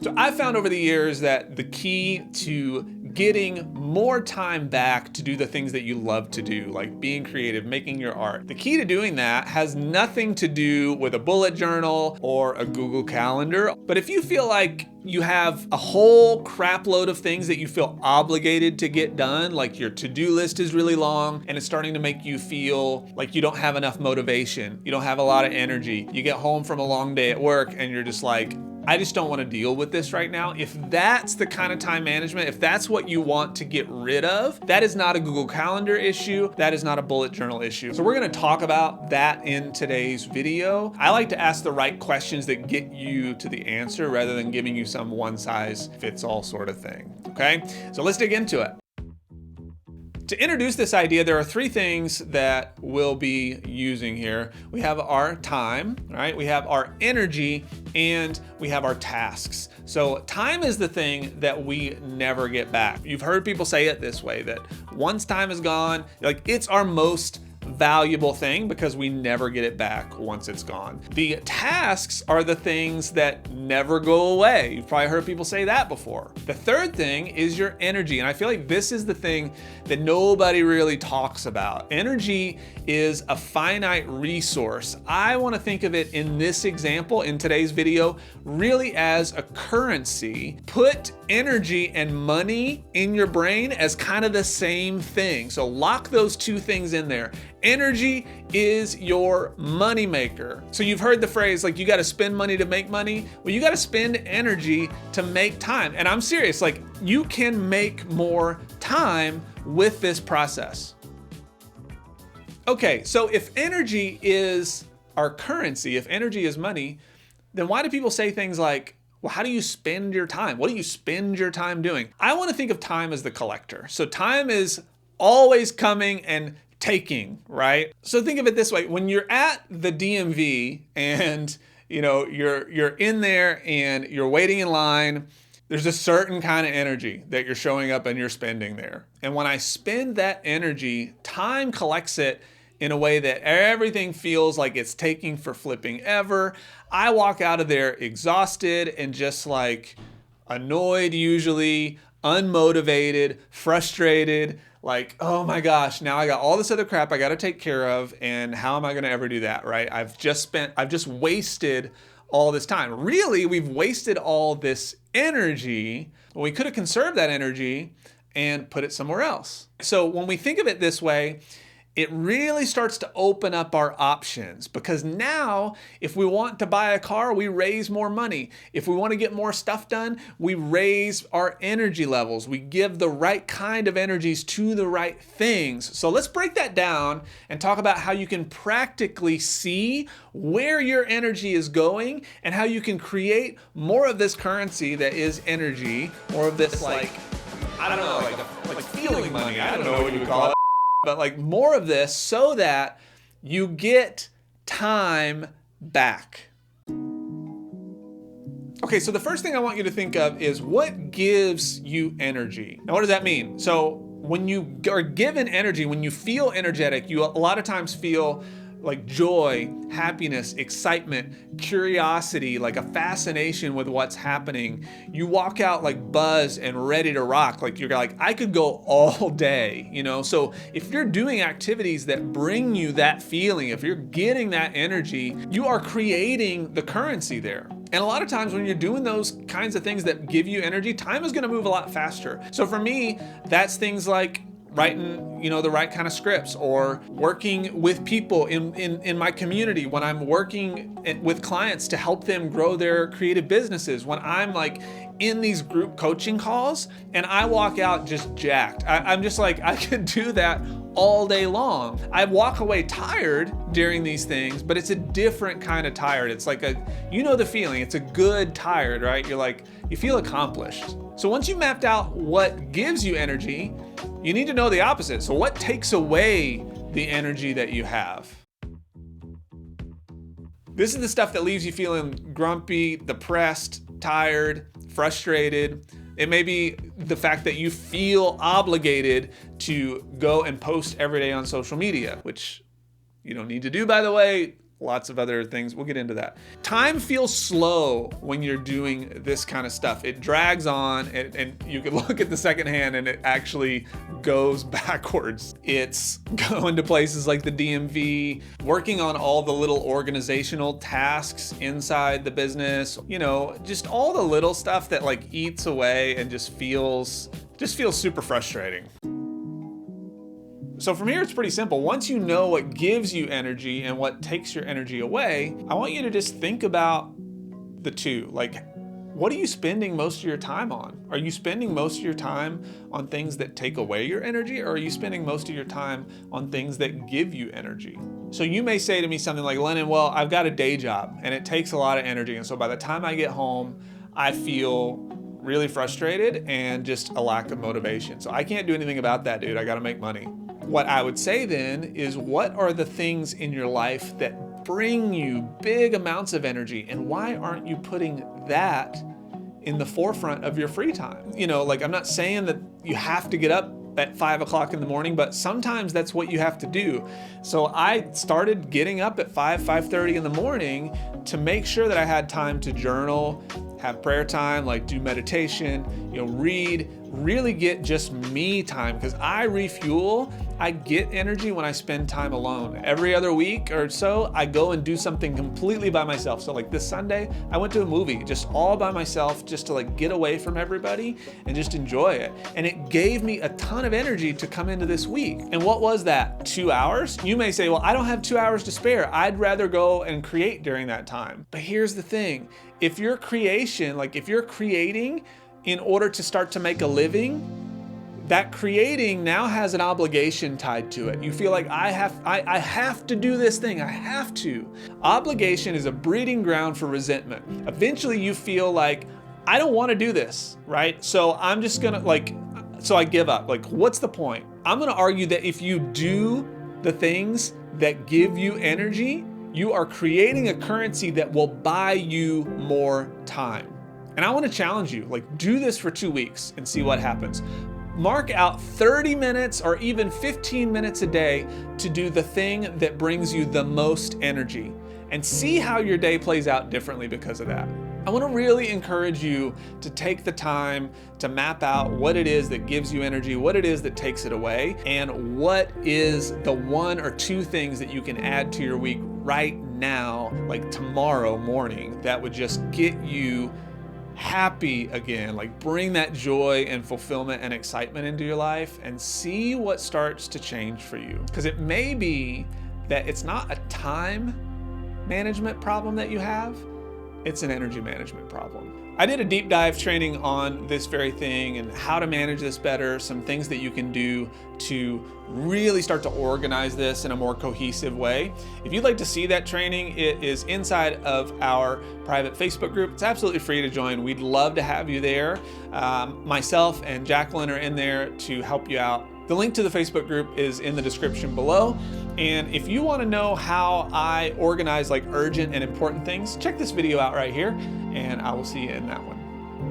So I've found over the years that the key to getting more time back to do the things that you love to do, like being creative, making your art, the key to doing that has nothing to do with a bullet journal or a Google Calendar. But if you feel like you have a whole crap load of things that you feel obligated to get done, like your to-do list is really long and it's starting to make you feel like you don't have enough motivation, you don't have a lot of energy, you get home from a long day at work and you're just like, I just don't want to deal with this right now. If that's the kind of time management, if that's what you want to get rid of, that is not a Google Calendar issue. That is not a bullet journal issue. So we're going to talk about that in today's video. I like to ask the right questions that get you to the answer rather than giving you some one size fits all sort of thing. Okay, so let's dig into it. To introduce this idea, there are three things that we'll be using here. We have our time, right? We have our energy, and we have our tasks. So time is the thing that we never get back. You've heard people say it this way, that once time is gone, like it's our most valuable thing because we never get it back once it's gone. The tasks are the things that never go away. You've probably heard people say that before. The third thing is your energy, and I feel like this is the thing that nobody really talks about. Energy is a finite resource. I want to think of it in this example, in today's video, really as a currency. Put energy and money in your brain as kind of the same thing. So lock those two things in there. Energy is your money maker. So you've heard the phrase, like, you got to spend money to make money. Well, you got to spend energy to make time. And I'm serious, like, you can make more time with this process. Okay, so if energy is our currency, if energy is money, then why do people say things like, well, how do you spend your time? What do you spend your time doing? I want to think of time as the collector. So time is always coming and taking, right? So think of it this way. When you're at the DMV and you're in there and you're waiting in line, there's a certain kind of energy that you're showing up and you're spending there. And when I spend that energy, time collects it in a way that everything feels like it's taking for flipping ever. I walk out of there exhausted and just like annoyed, usually unmotivated, frustrated, like, oh my gosh, now I got all this other crap I got to take care of, and how am I going to ever do that, right? I've just wasted all this time. Really, we've wasted all this energy. Well, we could have conserved that energy and put it somewhere else. So when we think of it this way, it really starts to open up our options, because now if we want to buy a car, we raise more money. If we want to get more stuff done, we raise our energy levels. We give the right kind of energies to the right things. So let's break that down and talk about how you can practically see where your energy is going and how you can create more of this currency that is energy, more of this like feeling money. I don't know what you would call it. But like more of this so that you get time back. Okay, so the first thing I want you to think of is what gives you energy. Now, what does that mean? So when you are given energy, when you feel energetic, you a lot of times feel like joy, happiness, excitement, curiosity, like a fascination with what's happening. You walk out like buzzed and ready to rock. Like you're like, I could go all day, So if you're doing activities that bring you that feeling, if you're getting that energy, you are creating the currency there. And a lot of times when you're doing those kinds of things that give you energy, time is going to move a lot faster. So for me, that's things like writing, the right kind of scripts, or working with people in my community, when I'm working with clients to help them grow their creative businesses, when I'm like in these group coaching calls and I walk out just jacked. I'm just like, I could do that all day long. I walk away tired during these things, but it's a different kind of tired. It's like the feeling, it's a good tired, right? You're like, you feel accomplished. So once you've mapped out what gives you energy, you need to know the opposite. So what takes away the energy that you have? This is the stuff that leaves you feeling grumpy, depressed, tired, frustrated. It may be the fact that you feel obligated to go and post every day on social media, which you don't need to do, by the way. lots of other things. We'll get into that. Time feels slow when you're doing this kind of stuff. It drags on, and you can look at the second hand and it actually goes backwards. It's going to places like the DMV, working on all the little organizational tasks inside the business, you know, just all the little stuff that like eats away and just feels super frustrating. So from here, it's pretty simple. Once you know what gives you energy and what takes your energy away, I want you to just think about the two. Like, what are you spending most of your time on? Are you spending most of your time on things that take away your energy, or are you spending most of your time on things that give you energy? So you may say to me something like, Lennon, well, I've got a day job and it takes a lot of energy. And so by the time I get home, I feel really frustrated and just a lack of motivation. So I can't do anything about that, dude. I got to make money. What I would say then is, what are the things in your life that bring you big amounts of energy, and why aren't you putting that in the forefront of your free time? You know, like, I'm not saying that you have to get up at 5 o'clock in the morning, but sometimes that's what you have to do. So I started getting up at 5:30 in the morning to make sure that I had time to journal, have prayer time, like do meditation, you know, read, really get just me time, because I refuel. I get energy when I spend time alone. Every other week or so, I go and do something completely by myself. So like this Sunday, I went to a movie just all by myself, just to like get away from everybody and just enjoy it. And it gave me a ton of energy to come into this week. And what was that? 2 hours? You may say, well, I don't have 2 hours to spare. I'd rather go and create during that time. But here's the thing. If your creation, like if you're creating in order to start to make a living, that creating now has an obligation tied to it. You feel like I have to do this thing, I have to. Obligation is a breeding ground for resentment. Eventually you feel like, I don't want to do this, right? So I'm just gonna so I give up. Like, what's the point? I'm gonna argue that if you do the things that give you energy, you are creating a currency that will buy you more time. And I want to challenge you, like, do this for 2 weeks and see what happens. Mark out 30 minutes or even 15 minutes a day to do the thing that brings you the most energy, and see how your day plays out differently because of that. I want to really encourage you to take the time to map out what it is that gives you energy, what it is that takes it away, and what is the 1 or 2 things that you can add to your week right now, like tomorrow morning, that would just get you happy again, like bring that joy and fulfillment and excitement into your life, and see what starts to change for you. Because it may be that it's not a time management problem that you have, it's an energy management problem. I did a deep dive training on this very thing and how to manage this better, some things that you can do to really start to organize this in a more cohesive way. If you'd like to see that training, it is inside of our private Facebook group. It's absolutely free to join. We'd love to have you there. Myself and Jacqueline are in there to help you out. The link to the Facebook group is in the description below. And if you want to know how I organize like urgent and important things, check this video out right here, and I will see you in that one.